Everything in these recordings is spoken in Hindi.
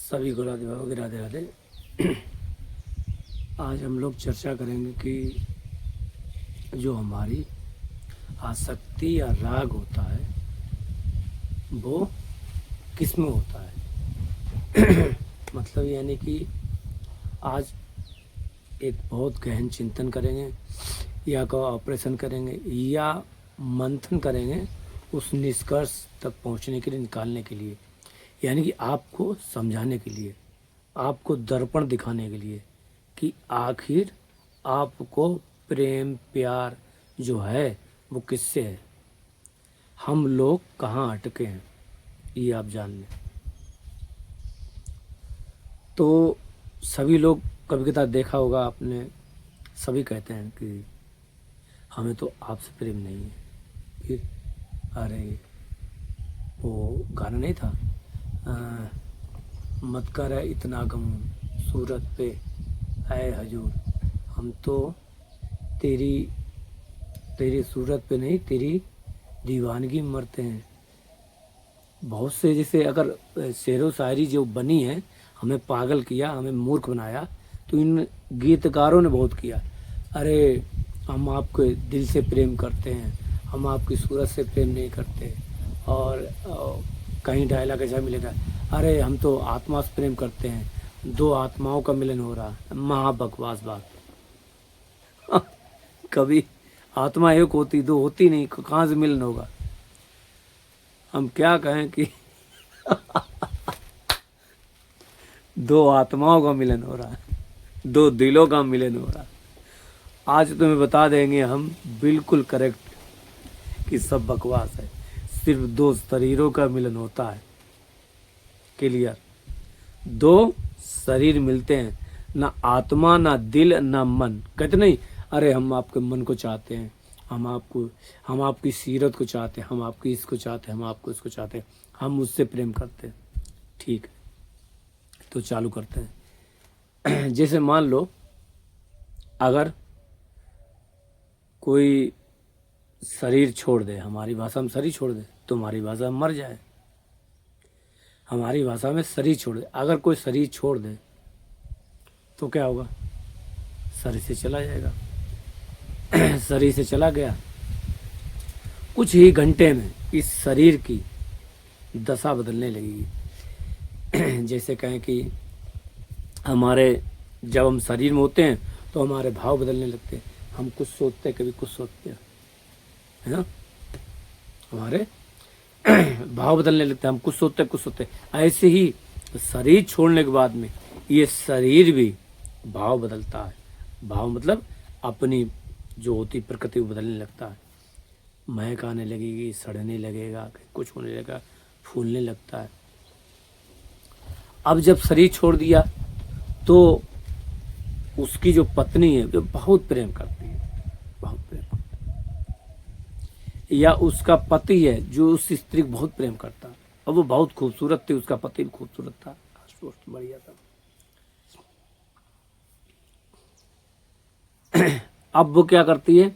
सभी को राधे बाबा की राधे राधे। आज हम लोग चर्चा करेंगे कि जो हमारी आसक्ति या राग होता है वो किस में होता है। मतलब यानी कि आज एक बहुत गहन चिंतन करेंगे या का ऑपरेशन करेंगे या मंथन करेंगे उस निष्कर्ष तक पहुंचने के लिए, निकालने के लिए, यानी कि आपको समझाने के लिए, आपको दर्पण दिखाने के लिए कि आखिर आपको प्रेम प्यार जो है वो किससे है, हम लोग कहाँ अटके हैं, ये आप जान लें। तो सभी लोग कभी कभार देखा होगा आपने, सभी कहते हैं कि हमें तो आपसे प्रेम नहीं है। फिर अरे वो गाना नहीं था, मत कर है इतना गम सूरत पे ऐ हजूर, हम तो तेरी तेरी सूरत पे नहीं तेरी दीवानगी में मरते हैं। बहुत से जैसे अगर शेरो शायरी जो बनी है, हमें पागल किया, हमें मूर्ख बनाया, तो इन गीतकारों ने बहुत किया। अरे हम आपके दिल से प्रेम करते हैं, हम आपकी सूरत से प्रेम नहीं करते। और कहीं डायलॉग ऐसा मिलेगा, अरे हम तो आत्मा से प्रेम करते हैं, दो आत्माओं का मिलन हो रहा है। महा बकवास बात। कभी आत्मा एक होती, दो होती नहीं, कहाँ से मिलन होगा। हम क्या कहें कि दो आत्माओं का मिलन हो रहा है, दो दिलों का मिलन हो रहा है। आज तुम्हें बता देंगे हम बिल्कुल करेक्ट कि सब बकवास है, सिर्फ दो शरीरों का मिलन होता है। क्लियर, दो शरीर मिलते हैं, ना आत्मा ना दिल ना मन। कहते नहीं, अरे हम आपके मन को चाहते हैं, हम आपकी सीरत को चाहते हैं, हम आपकी इसको चाहते हैं, हम आपको इसको चाहते हैं, हम उससे प्रेम करते हैं। ठीक है, तो चालू करते हैं। जैसे मान लो अगर कोई शरीर छोड़ दे, हमारी भाषा में शरीर छोड़ दे, तो हमारी भाषा में मर जाए। हमारी भाषा में शरीर छोड़ दे, अगर कोई शरीर छोड़ दे तो क्या होगा, शरीर से चला जाएगा। शरीर से चला गया, कुछ ही घंटे में इस शरीर की दशा बदलने लगेगी। जैसे कहें कि जब हम शरीर में होते हैं तो हमारे भाव बदलने लगते हैं, हम कुछ सोचते हैं, कभी कुछ सोचते हैं, है ना। हमारे भाव बदलने लगते हैं, हम कुछ सोचते हैं, कुछ सोचते हैं। ऐसे ही शरीर छोड़ने के बाद में ये शरीर भी भाव बदलता है। भाव मतलब अपनी जो होती प्रकृति को बदलने लगता है। महक आने लगेगी, सड़ने लगेगा, कुछ होने लगेगा, फूलने लगता है। अब जब शरीर छोड़ दिया तो उसकी जो पत्नी है जो बहुत प्रेम करती है, बहुत प्रेम करती है, या उसका पति है जो उस स्त्री को बहुत प्रेम करता है, और वो बहुत खूबसूरत थी, उसका पति भी खूबसूरत था, बढ़िया था। अब वो क्या करती है,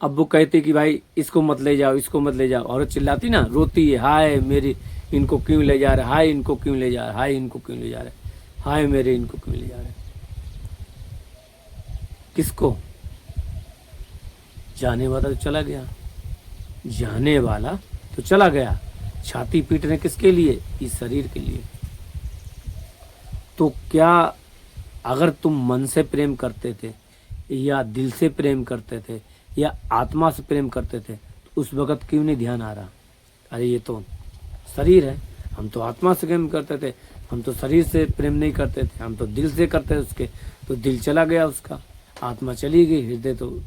अब वो कहती कि भाई इसको मत ले जाओ, इसको मत ले जाओ। औरत चिल्लाती ना, रोती है, हाय मेरी इनको क्यों ले जा रहे, हाय इनको क्यों ले जा रहे, हाय इनको क्यों ले जा रहे, हाय मेरे इनको क्यों ले जा रहे। किसको, जाने वाला तो चला गया, जाने वाला तो चला गया, छाती पीटने किसके लिए, इस शरीर के लिए। तो क्या अगर तुम मन से प्रेम करते थे या दिल से प्रेम करते थे या आत्मा से प्रेम करते थे, तो उस वक़्त क्यों नहीं ध्यान आ रहा, अरे ये तो शरीर है, हम तो आत्मा से प्रेम करते थे, हम तो शरीर से प्रेम नहीं करते थे, हम तो दिल से करते थे उसके। तो दिल चला गया उसका, आत्मा चली गई, हृदय तो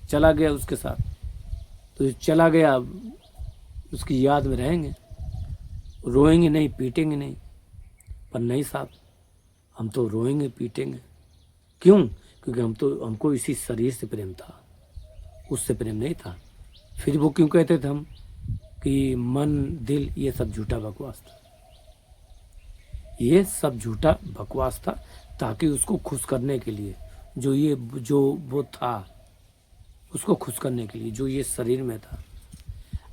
चला गया उसके साथ। तो चला गया, उसकी याद में रहेंगे, रोएंगे नहीं, पीटेंगे नहीं। पर नहीं साहब, हम तो रोएंगे पीटेंगे। क्यों, क्योंकि हमको इसी शरीर से प्रेम था, उससे प्रेम नहीं था। फिर वो क्यों कहते थे हम कि मन दिल ये सब झूठा बकवास था, ये सब झूठा बकवास था, ताकि उसको खुश करने के लिए, जो वो था, उसको खुश करने के लिए जो ये शरीर में था।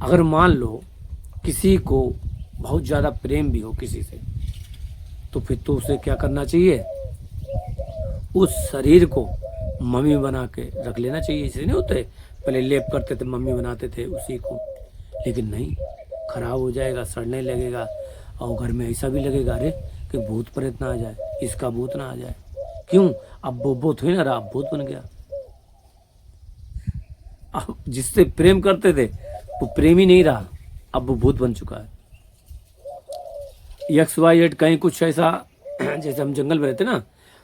अगर मान लो किसी को बहुत ज़्यादा प्रेम भी हो किसी से, तो फिर तो उसे क्या करना चाहिए, उस शरीर को मम्मी बना के रख लेना चाहिए। इसलिए नहीं होते, पहले लेप करते थे, मम्मी बनाते थे उसी को, लेकिन नहीं, खराब हो जाएगा, सड़ने लगेगा, और घर में ऐसा भी लगेगा अरे कि भूत प्रेत ना आ जाए, इसका भूत ना आ जाए। क्यों? अब वो भूत हुई ना रहा, अब भूत बन गया। अब जिससे प्रेम करते थे वो प्रेम ही नहीं रहा, अब वो भूत बन चुका है। XYZ कहीं कुछ ऐसा जैसे हम जंगल में रहते ना,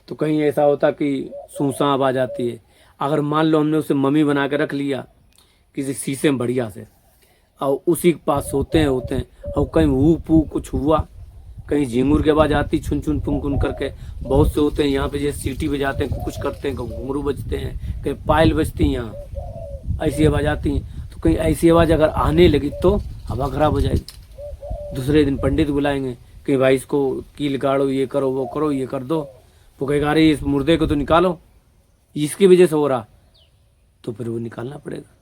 तो कहीं ऐसा होता कि सूसा आवाज आती है। अगर मान लो हमने उसे मम्मी बना के रख लिया किसी शीशे में बढ़िया से, और उसी के पास होते हैं और कहीं हू पू कुछ हुआ, कहीं झिंगुर के आवाज आती छुन छुन पुन पुन करके, बहुत से होते हैं यहाँ पे जैसे सीटी बजाते हैं, कुछ करते हैं, कहीं घुंघरू बजते हैं, कहीं पायल बजती हैं, यहाँ ऐसी आवाज आती हैं। तो कहीं ऐसी आवाज अगर आने लगी तो हवा खराब हो जाएगी। दूसरे दिन पंडित बुलाएंगे कि भाई इसको कील गाड़ो, ये करो, वो करो, ये कर दो। वो कहेगा अरे इस मुर्दे को तो निकालो, इसकी वजह से हो रहा, तो फिर वो निकालना पड़ेगा।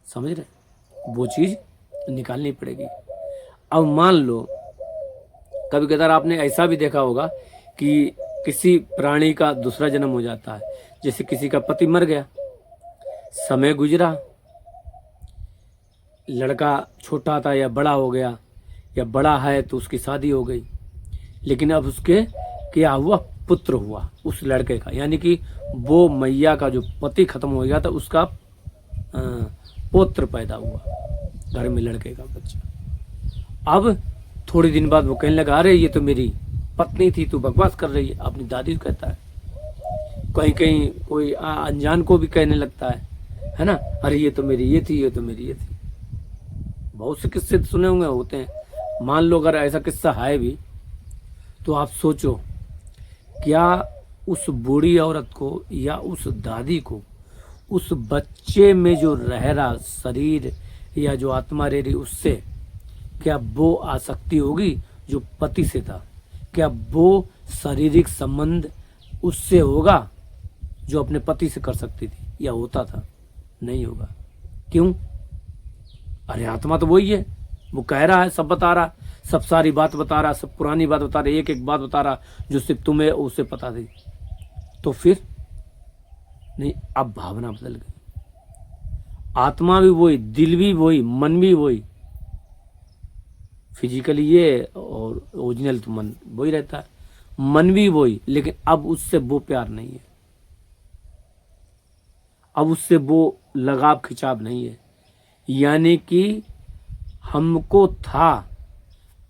समझ रहे? वो चीज निकालनी पड़ेगी। अब मान लो कभी कदार आपने ऐसा भी देखा होगा कि किसी प्राणी का दूसरा जन्म हो जाता है, जैसे किसी का पति मर गया, समय गुजरा, लड़का छोटा था या बड़ा हो गया, या बड़ा है तो उसकी शादी हो गई, लेकिन अब उसके क्या हुआ, पुत्र हुआ उस लड़के का, यानी कि वो मैया का जो पति खत्म हो गया था उसका पुत्र पैदा हुआ, घर में लड़के का बच्चा। अब थोड़े दिन बाद वो कहने लगा अरे ये तो मेरी पत्नी थी, तू बकवास कर रही है, अपनी दादी को कहता है। कहीं कहीं कोई अनजान को भी कहने लगता है ना, अरे ये तो मेरी ये थी, ये तो मेरी ये थी। बहुत से किस्से सुने हुए होते हैं। मान लो अगर ऐसा किस्सा है भी, तो आप सोचो क्या उस बूढ़ी औरत को या उस दादी को उस बच्चे में जो रह रहा शरीर या जो आत्मा रह रही, उससे क्या वो आसक्ति होगी जो पति से था? क्या वो शारीरिक संबंध उससे होगा जो अपने पति से कर सकती थी या होता था? नहीं होगा। क्यों? अरे आत्मा तो वही है, वो कह रहा है, सब बता रहा, सब सारी बात बता रहा, सब पुरानी बात बता रहा, एक एक बात बता रहा जो सिर्फ तुम्हें उसे पता थी। तो फिर नहीं, अब भावना बदल गई। आत्मा भी वही, दिल भी वही, मन भी वही, फिजिकली ये और ओरिजिनल तो मन वही रहता है, मन भी वही, लेकिन अब उससे वो प्यार नहीं है, अब उससे वो लगाव खिंचाव नहीं है। यानी कि हमको था,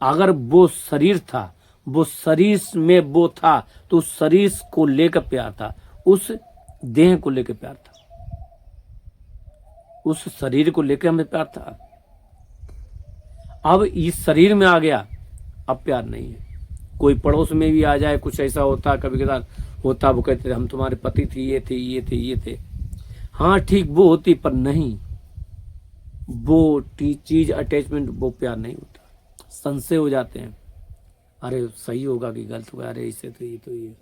अगर वो शरीर था, वो शरीर में वो था, तो उस शरीर को लेकर प्यार था, उस देह को लेकर प्यार था, उस शरीर को लेकर हमें प्यार था। अब इस शरीर में आ गया, अब प्यार नहीं है। कोई पड़ोस में भी आ जाए, कुछ ऐसा होता, कभी कभार होता, वो कहते थे हम तुम्हारे पति थी, ये थे, ये थे, ये थे। हाँ ठीक, वो होती, पर नहीं, वो चीज अटैचमेंट, वो प्यार नहीं होता। संशय हो जाते हैं, अरे सही होगा कि गलत होगा, अरे इसे तो ये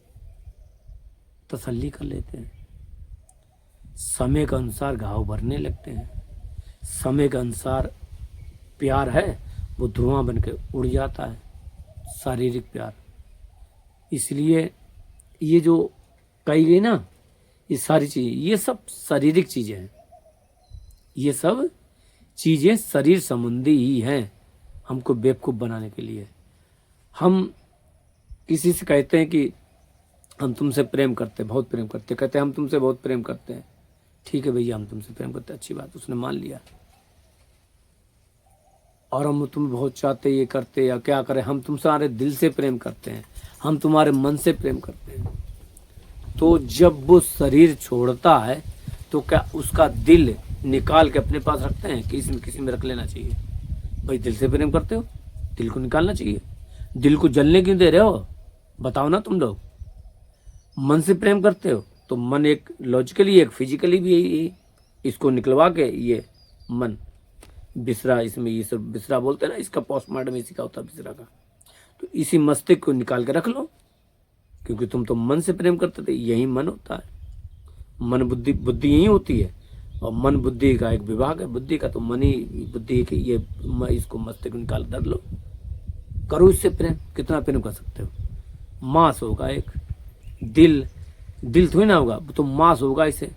तसल्ली कर लेते हैं। समय के अनुसार घाव भरने लगते हैं, समय के अनुसार प्यार है वो धुआं बन के उड़ जाता है, शारीरिक प्यार। इसलिए ये जो कही गई ना, ये सारी चीजें, ये सब शारीरिक चीजें हैं, ये सब चीजें शरीर संबंधी ही हैं, हमको बेवकूफ़ बनाने के लिए। हम किसी से कहते हैं कि हम तुमसे प्रेम करते, बहुत प्रेम करते, कहते हैं हम तुमसे बहुत प्रेम करते हैं। ठीक है भैया, हम तुमसे प्रेम करते, अच्छी बात, उसने मान लिया। और हम तुम्हें बहुत चाहते, ये करते, या क्या करें, हम तुम्हारे दिल से प्रेम करते हैं, हम तुम्हारे मन से प्रेम करते हैं। तो जब वो शरीर छोड़ता है तो क्या उसका दिल निकाल के अपने पास रखते हैं? किसी में रख लेना चाहिए। भाई दिल से प्रेम करते हो, दिल को निकालना चाहिए। दिल को जलने क्यों दे रहे हो, बताओ ना तुम लोग। मन से प्रेम करते हो तो मन एक लॉजिकली, एक फिजिकली भी, इसको निकलवा के ये मन बिसरा, इसमें ये सब बिसरा बोलते हैं ना, इसका पोस्टमार्टम इसी का होता है, बिसरा का। तो इसी मस्तिष्क को निकाल के रख लो, क्योंकि तुम तो मन से प्रेम करते थे, यही मन होता है। मन बुद्धि यही होती है, और मन बुद्धि का एक विभाग है, बुद्धि का तो मन ही बुद्धि के, ये इसको मस्तिष्क निकाल कर लो, करो इससे प्रेम, कितना प्रेम कर सकते हो। मांस होगा एक, दिल थोड़ी ना होगा, तो मांस होगा इसे।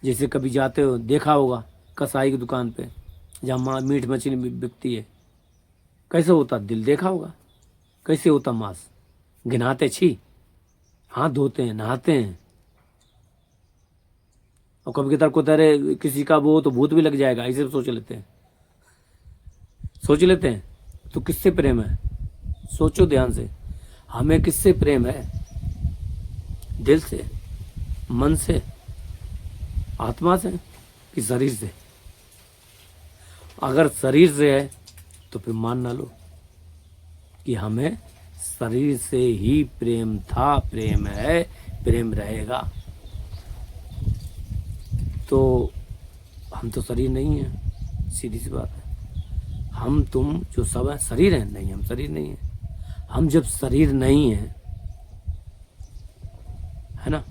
जैसे कभी जाते हो देखा होगा कसाई की दुकान पे जहाँ मीट मछली बिकती है, कैसे होता दिल देखा होगा, कैसे होता मांस, गिनाते छी, हाथ धोते हैं, नहाते हैं। और कभी कभार को तरह किसी का वो तो भूत भी लग जाएगा, ऐसे सोच लेते हैं, तो किससे प्रेम है? सोचो ध्यान से, हमें किससे प्रेम है? दिल से, मन से, आत्मा से कि शरीर से? अगर शरीर से है तो फिर मान ना लो कि हमें शरीर से ही प्रेम था, प्रेम है, प्रेम रहेगा। तो हम तो शरीर नहीं है, सीधी सी बात है। हम तुम जो सब है शरीर है? नहीं, हम शरीर नहीं है। हम जब शरीर नहीं है, है ना,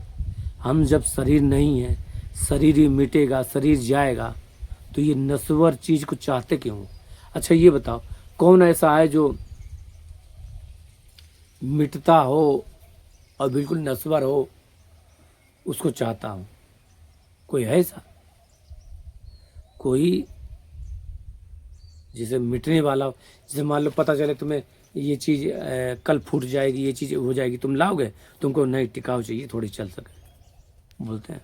हम जब शरीर नहीं है, शरीर ही मिटेगा, शरीर जाएगा, तो ये नश्वर चीज को चाहते क्यों? अच्छा ये बताओ, कौन ऐसा है जो मिटता हो और बिल्कुल नश्वर हो उसको चाहता हूं? कोई है ऐसा? कोई जैसे मिटने वाला हो, जैसे मान लो पता चले तुम्हें ये चीज़ कल फूट जाएगी, ये चीज़ हो जाएगी, तुम लाओगे? तुमको नहीं, टिकाऊ चाहिए, थोड़ी चल सके, बोलते हैं।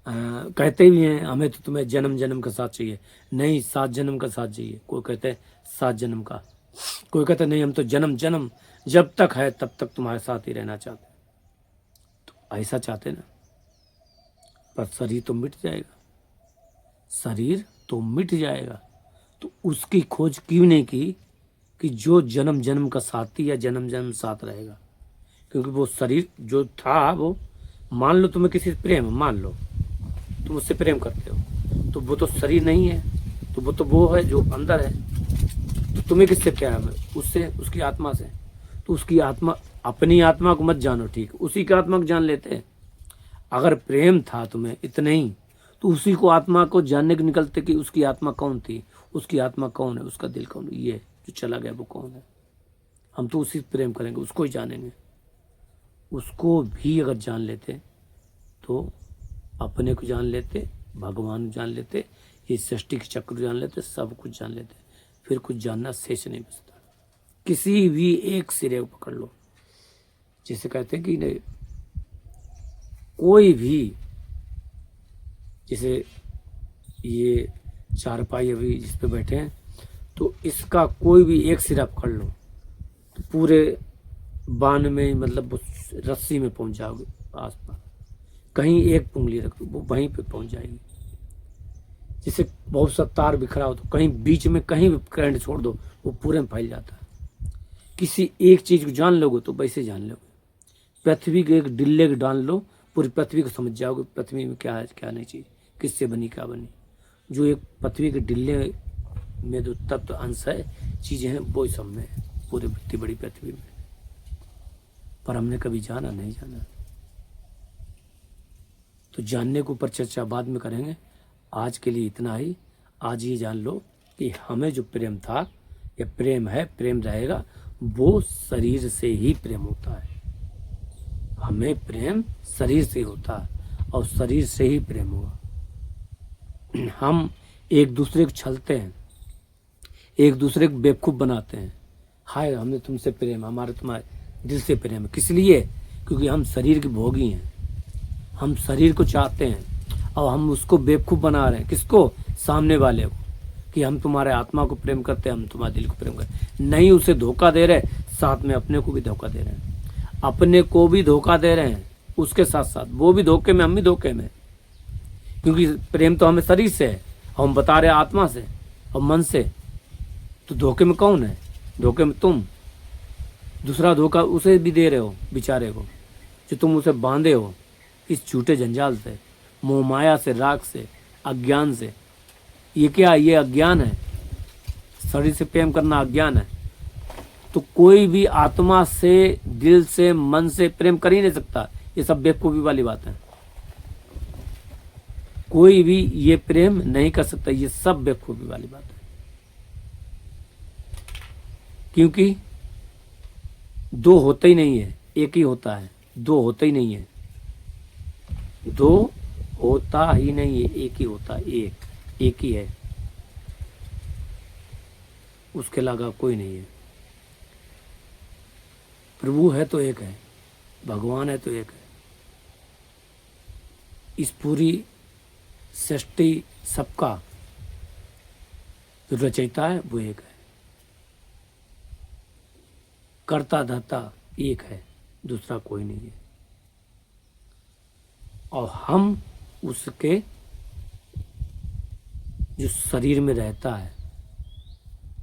कहते भी हैं हमें तो तुम्हें जन्म जन्म का साथ चाहिए, नहीं 7 जन्म का साथ चाहिए। कोई कहते हैं 7 जन्म का, कोई कहते नहीं हम तो जन्म जन्म जब तक है तब तक तुम्हारे साथ ही रहना चाहते। तो ऐसा चाहते ना, पर शरीर तो मिट जाएगा, शरीर तो मिट जाएगा। तो उसकी खोज क्यों नहीं की कि जो जन्म जन्म का साथी या जन्म जन्म साथ रहेगा? क्योंकि वो शरीर जो था, वो मान लो तुम्हें किसी से प्रेम, मान लो तुम उससे प्रेम करते हो, तो वो तो शरीर नहीं है, तो वो है जो अंदर है। तो तुम्हें किससे प्यार है? उससे, उसकी आत्मा से। तो उसकी आत्मा, अपनी आत्मा को मत जानो, ठीक, उसी की आत्मा को जान लेते हैं। अगर प्रेम था तुम्हें इतना ही, तो उसी को आत्मा को जानने के निकलते कि उसकी आत्मा कौन थी, उसकी आत्मा कौन है, उसका दिल कौन है, ये जो चला गया वो कौन है। हम तो उसी से प्रेम करेंगे, उसको ही जानेंगे। उसको भी अगर जान लेते तो अपने को जान लेते, भगवान को जान लेते, ये सृष्टि के चक्र जान लेते, सब कुछ जान लेते, फिर कुछ जानना शेष नहीं बचता। किसी भी एक सिरे को पकड़ लो, जैसे कहते हैं कि नहीं, कोई भी, जैसे ये चारपाई अभी जिस पे बैठे हैं, तो इसका कोई भी एक सिरा पकड़ लो तो पूरे बान में, मतलब रस्सी में पहुंच जाओगे आसपास। कहीं एक पुंगली रख दो, वो वहीं पे पहुंच जाएगी। जैसे बहुत सा तार बिखरा हो, तो कहीं बीच में कहीं भी करंट छोड़ दो, वो पूरे में फैल जाता है। किसी एक चीज को जान लोगे तो वैसे जान लोगे। पृथ्वी के एक डिल्ले को डाल लो, पूरी पृथ्वी को समझ जाओगे, पृथ्वी में क्या है क्या नहीं चीज, किससे बनी क्या बनी। जो एक पृथ्वी के डिल्ले में जो तत्व अंश है, चीजें हैं, वो सब में है, पूरी इतनी बड़ी पृथ्वी में। पर हमने कभी जाना नहीं जाना, तो जानने के ऊपर चर्चा बाद में करेंगे। आज के लिए इतना ही। आज ये जान लो कि हमें जो प्रेम था या प्रेम है, प्रेम रहेगा, वो शरीर से ही प्रेम होता है। हमें प्रेम शरीर से होता है और शरीर से ही प्रेम हुआ। हम एक दूसरे को छलते हैं, एक दूसरे को बेवकूफ़ बनाते हैं। हाय हमने तुमसे प्रेम, हमारे तुम्हारे दिल से प्रेम है। किस लिए? क्योंकि हम शरीर के भोगी हैं, हम शरीर को चाहते हैं और हम उसको बेवकूफ़ बना रहे हैं। किसको? सामने वाले को, कि हम तुम्हारे आत्मा को प्रेम करते हैं, हम तुम्हारे दिल को प्रेम करते नहीं। उसे धोखा दे रहे, साथ में अपने को भी धोखा दे रहे हैं, अपने को भी धोखा दे रहे हैं, उसके साथ साथ वो भी धोखे में, हम भी धोखे में। क्योंकि प्रेम तो हमें शरीर से है और हम बता रहे आत्मा से और मन से। तो धोखे में कौन है? धोखे में तुम। दूसरा धोखा उसे भी दे रहे हो बेचारे को, जो तुम उसे बांधे हो इस झूठे जंजाल से, मोह माया से, राग से, अज्ञान से। ये क्या? ये अज्ञान है। शरीर से प्रेम करना अज्ञान है। तो कोई भी आत्मा से, दिल से, मन से प्रेम कर ही नहीं सकता। ये सब बेवकूफी वाली बात है। कोई भी ये प्रेम नहीं कर सकता, ये सब बेवकूफी वाली बात है। क्योंकि दो होता ही नहीं है, एक ही होता है। दो होता ही नहीं है, दो होता ही नहीं है, एक ही होता है। एक ही है, उसके अलावा कोई नहीं है। प्रभु है तो एक है, भगवान है तो एक है। इस पूरी सृष्टि सबका जो रचयिता है वो एक है, कर्ता धर्ता एक है, दूसरा कोई नहीं है। और हम उसके जो शरीर में रहता है,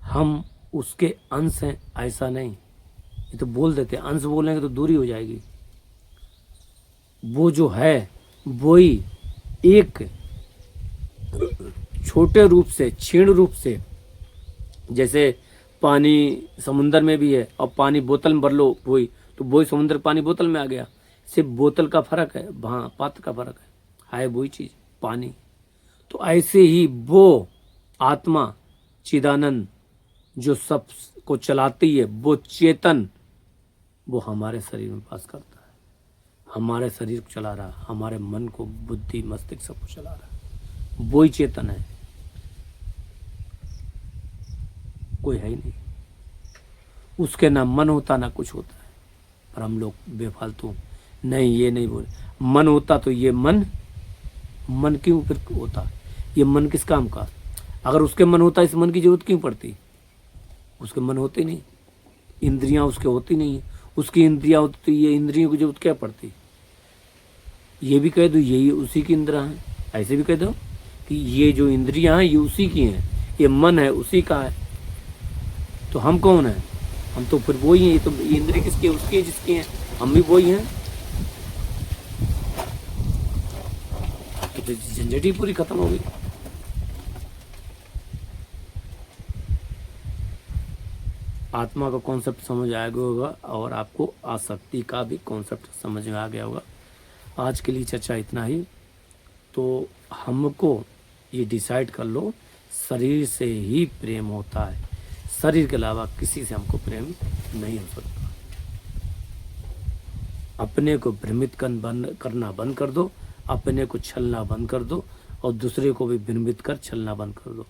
हम उसके अंश हैं, ऐसा नहीं। ये तो बोल देते, अंश बोलेंगे तो दूरी हो जाएगी। वो जो है वो ही एक छोटे रूप से, क्षीण रूप से, जैसे पानी समुंदर में भी है और पानी बोतल में भर लो वही, तो वही समुद्र पानी बोतल में आ गया। सिर्फ बोतल का फर्क है, वहाँ पात्र का फर्क है वही चीज़ पानी। तो ऐसे ही वो आत्मा चिदानंद जो सब को चलाती है, वो चेतन, वो हमारे शरीर में वास करता है, हमारे शरीर को चला रहा है, हमारे मन को, बुद्धि मस्तिष्क सबको चला रहा है। वो ही चेतन है, कोई है ही नहीं। उसके ना मन होता ना कुछ होता है। पर हम लोग बेफालतू नहीं, ये नहीं बोले। मन होता तो ये मन क्यों फिर होता? ये मन किस काम का? अगर उसके मन होता इस मन की जरूरत क्यों पड़ती? उसके मन होते नहीं, इंद्रियां उसके होती नहीं है। उसकी इंद्रियां होती तो ये इंद्रियों की जरूरत क्या पड़ती? ये भी कह दो यही उसी की इंद्रियां हैं, ऐसे भी कह दो कि ये जो इंद्रियां हैं ये उसी की हैं, ये मन है उसी का है। तो हम कौन है? हम तो फिर वही हैं। ये तो इंद्रिय किसकी है? उसकी है, जिसकी है। हम भी वही हैं। तो झंझट ही पूरी खत्म हो गई। आत्मा का कॉन्सेप्ट समझ आ गया होगा और आपको आसक्ति का भी कॉन्सेप्ट समझ में आ गया होगा। आज के लिए चर्चा इतना ही। तो हमको ये डिसाइड कर लो, शरीर से ही प्रेम होता है, शरीर के अलावा किसी से हमको प्रेम नहीं हो सकता। अपने को भ्रमित करना बंद कर दो, अपने को छलना बंद कर दो और दूसरे को भी भ्रमित कर छलना बंद कर दो।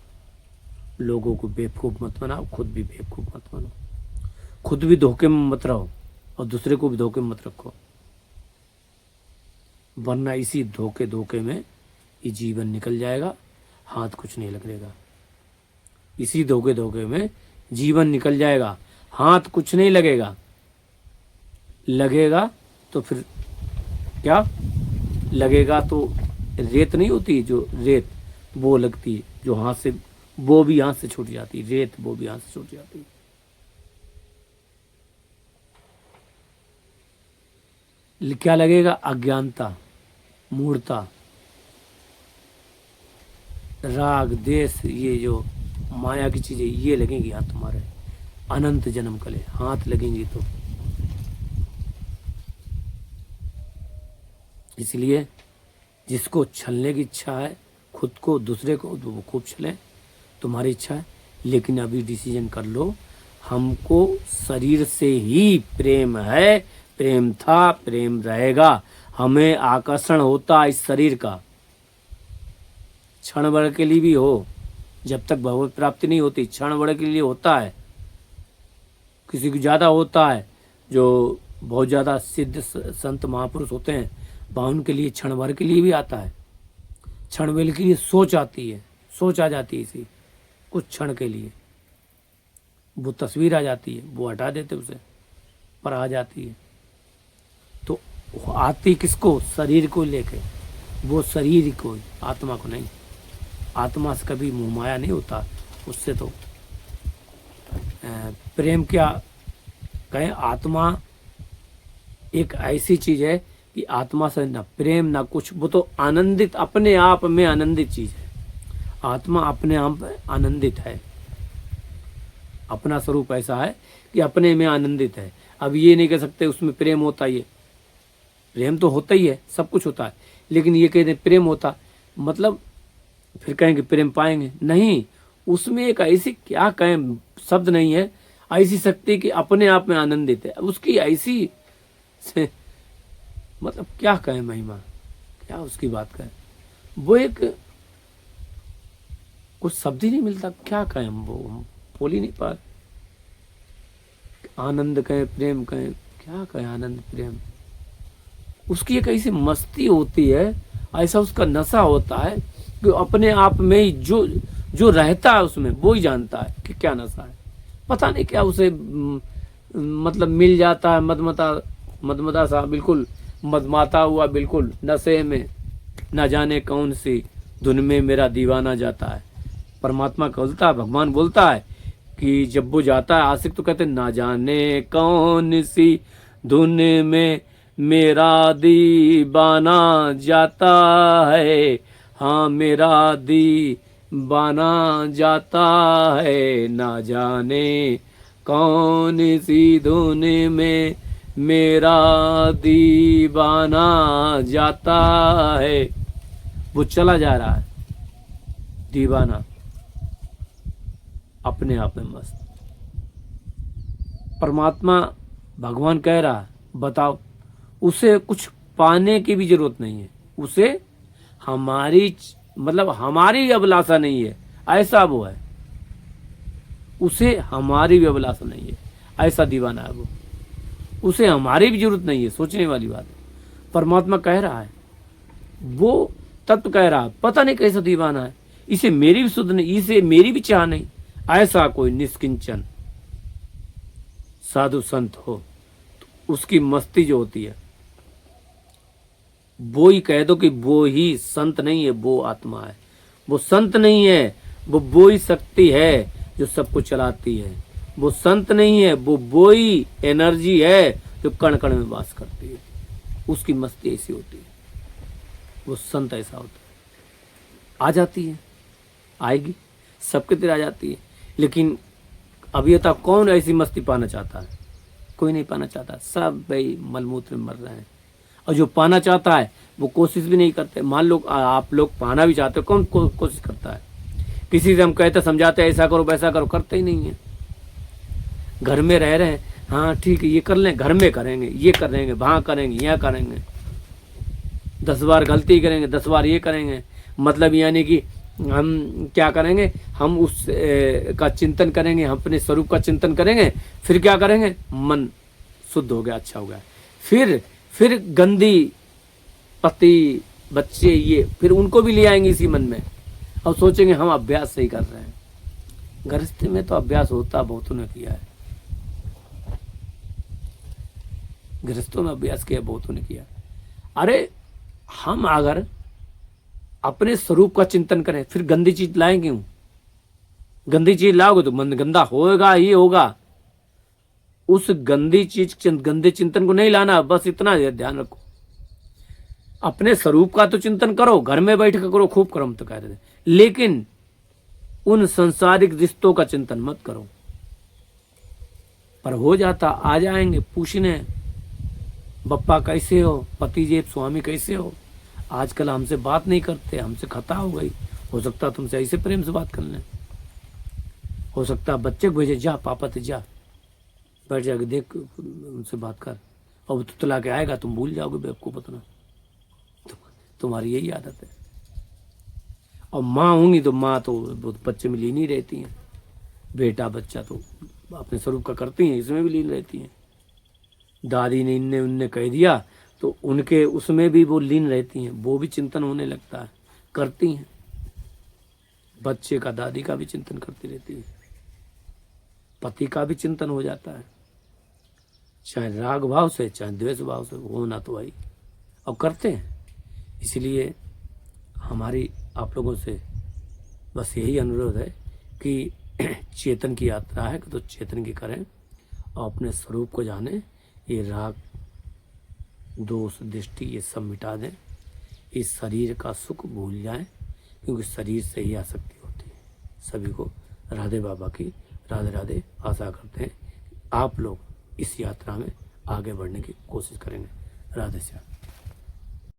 लोगों को बेवकूफ़ मत बनाओ, खुद भी बेवकूफ़ मत बनो। खुद भी धोखे में मत रहो और दूसरे को भी धोखे में मत रखो, वरना इसी धोखे में ये जीवन निकल जाएगा, हाथ कुछ नहीं लगेगा। इसी धोखे में जीवन निकल जाएगा, हाथ कुछ नहीं लगेगा। लगेगा तो फिर क्या लगेगा? तो रेत नहीं होती जो रेत, वो लगती है जो हाथ से, वो भी हाथ से छूट जाती है। रेत वो भी हाथ से छूट जाती है। क्या लगेगा? अज्ञानता, मूढ़ता, राग, देश, ये जो माया की चीजें ये लगेंगी हाथ तुम्हारे, अनंत जन्म कले हाथ लगेंगी। तो इसलिए जिसको छलने की इच्छा है, खुद को दूसरे को, वो खूब छले, तुम्हारी इच्छा है। लेकिन अभी डिसीजन कर लो, हमको शरीर से ही प्रेम है, प्रेम था, प्रेम रहेगा। हमें आकर्षण होता इस शरीर का, क्षण भर के लिए भी हो, जब तक भगवत प्राप्ति नहीं होती क्षण भर के लिए होता है। किसी को ज़्यादा होता है, जो बहुत ज़्यादा सिद्ध संत महापुरुष होते हैं, उनके लिए क्षण भर के लिए भी आता है। क्षण भर के लिए सोच आती है, सोच आ जाती है, इसी कुछ क्षण के लिए वो तस्वीर आ जाती है, वो हटा देते उसे, पर आ जाती है। तो आती किसको? शरीर को लेके, वो शरीर को, आत्मा को नहीं। आत्मा से कभी मोह माया नहीं होता। उससे तो प्रेम क्या कहें, आत्मा एक ऐसी चीज है कि आत्मा से ना प्रेम ना कुछ, वो तो आनंदित, अपने आप में आनंदित चीज है। आत्मा अपने आप में आनंदित है, अपना स्वरूप ऐसा है कि अपने में आनंदित है। अब ये नहीं कह सकते उसमें प्रेम होता ही है, प्रेम तो होता ही है, सब कुछ होता है। लेकिन ये कहते प्रेम होता मतलब फिर कहेंगे प्रेम पाएंगे नहीं, उसमें एक ऐसी क्या कहें शब्द नहीं है। ऐसी शक्ति कि अपने आप में आनंदित है। अब उसकी ऐसी से मतलब क्या कहें महिमा, क्या उसकी बात कहें, वो एक कुछ शब्द ही नहीं मिलता, क्या कहें वो हम बोल ही नहीं पा रहे। आनंद कहें, प्रेम कहें, क्या कहें, आनंद प्रेम। उसकी एक ऐसी मस्ती होती है, ऐसा उसका नशा होता है कि अपने आप में ही जो जो रहता है उसमें वो ही जानता है कि क्या नशा है। पता नहीं क्या उसे मतलब मिल जाता है, मदमता सा, बिल्कुल मदमाता हुआ, बिल्कुल नशे में, ना जाने कौन सी धुन में मेरा दीवाना जाता है। परमात्मा बोलता है, भगवान बोलता है कि जब वो जाता है आशिक, तो कहते ना जाने कौन सी धुन में मेरा दीवाना जाता है, हाँ मेरा दीवाना जाता है, ना जाने कौन सी धुन में मेरा दीवाना जाता है। वो चला जा रहा है दीवाना, अपने आप में मस्त। परमात्मा भगवान कह रहा है, बताओ उसे कुछ पाने की भी जरूरत नहीं है, उसे हमारी मतलब हमारी अभिलाषा नहीं है, ऐसा वो है। उसे हमारी भी अभिलाषा नहीं है, ऐसा दीवाना है वो। उसे हमारी भी जरूरत नहीं है, सोचने वाली बात है। परमात्मा कह रहा है, वो तत्व कह रहा है, पता नहीं कैसा दीवाना है, इसे मेरी भी सुध नहीं, इसे मेरी भी चाह नहीं। ऐसा कोई निष्किंचन साधु संत हो तो उसकी मस्ती जो होती है, वो ही कह दो कि वो ही संत नहीं है, वो आत्मा है। वो संत नहीं है, वो ही शक्ति है जो सबको चलाती है। वो संत नहीं है, वो ही एनर्जी है जो कण कण में वास करती है। उसकी मस्ती ऐसी होती है, वो संत ऐसा होता है। आ जाती है, आएगी, सबके तरह आ जाती है। लेकिन अभियता कौन ऐसी मस्ती पाना चाहता है? कोई नहीं पाना चाहता, सब भाई मलमूत्र में मर रहे हैं। और जो पाना चाहता है वो कोशिश भी नहीं करते। मान लो आप लोग पाना भी चाहते हो, कौन कोशिश करता है? किसी से हम कहते समझाते ऐसा करो वैसा करो, करते ही नहीं है। घर में रह रहे हैं, हाँ ठीक है ये कर लें, घर में करेंगे, ये करेंगे, वहाँ करेंगे, यहाँ करेंगे, 10 बार गलती करेंगे, 10 बार ये करेंगे। मतलब यानी कि हम क्या करेंगे, हम उस का चिंतन करेंगे, हम अपने स्वरूप का चिंतन करेंगे, फिर क्या करेंगे, मन शुद्ध हो गया, अच्छा हो गया। फिर गंदी पति बच्चे ये फिर उनको भी ले आएंगे इसी मन में, और सोचेंगे हम अभ्यास सही कर रहे हैं। गृहस्थी में तो अभ्यास होता, बहुतों ने किया है, गृहस्थों में अभ्यास किया, बहुतों ने किया। अरे हम अगर अपने स्वरूप का चिंतन करें, फिर गंदी चीज लाएंगे क्यों? गंदी चीज लाओगे तो मन गंदा होगा ही होगा। उस गंदी चीज, गंदे चिंतन को नहीं लाना, बस इतना ध्यान रखो। अपने स्वरूप का तो चिंतन करो, घर में बैठ कर करो, खूब करो, हम तो कह रहे थे, लेकिन उन संसारिक रिश्तों का चिंतन मत करो। पर हो जाता, आ जाएंगे पूछने, बप्पा कैसे हो, पतिजेब स्वामी कैसे हो, आजकल हमसे बात नहीं करते, हमसे खता हो गई, हो सकता तुमसे ऐसे प्रेम से बात कर लें, हो सकता बच्चे को भेजे, जा पापा से जा, बैठ जाके देख उनसे बात कर, और वो तुतला के आएगा, तुम भूल जाओगे बेवकूफ अपना, तुम्हारी यही आदत है। और माँ होंगी तो माँ तो बच्चे में लीन ही रहती हैं, बेटा बच्चा तो अपने स्वरूप का करती हैं, इसमें भी लीन रहती हैं। दादी ने इनने उनने कह दिया तो उनके उसमें भी वो लीन रहती हैं, वो भी चिंतन होने लगता है, करती हैं। बच्चे का दादी का भी चिंतन करती रहती है, पति का भी चिंतन हो जाता है, चाहे राग भाव से चाहे द्वेष भाव से, होना तो वही और करते हैं। इसलिए हमारी आप लोगों से बस यही अनुरोध है कि चेतन की यात्रा है तो चेतन की करें और अपने स्वरूप को जानें। ये राग दोष दृष्टि ये सब मिटा दें, इस शरीर का सुख भूल जाएं, क्योंकि शरीर से ही आसक्ति होती है। सभी को राधे बाबा की राधे राधे। आशा करते हैं आप लोग इस यात्रा में आगे बढ़ने की कोशिश करेंगे। राधे श्याम।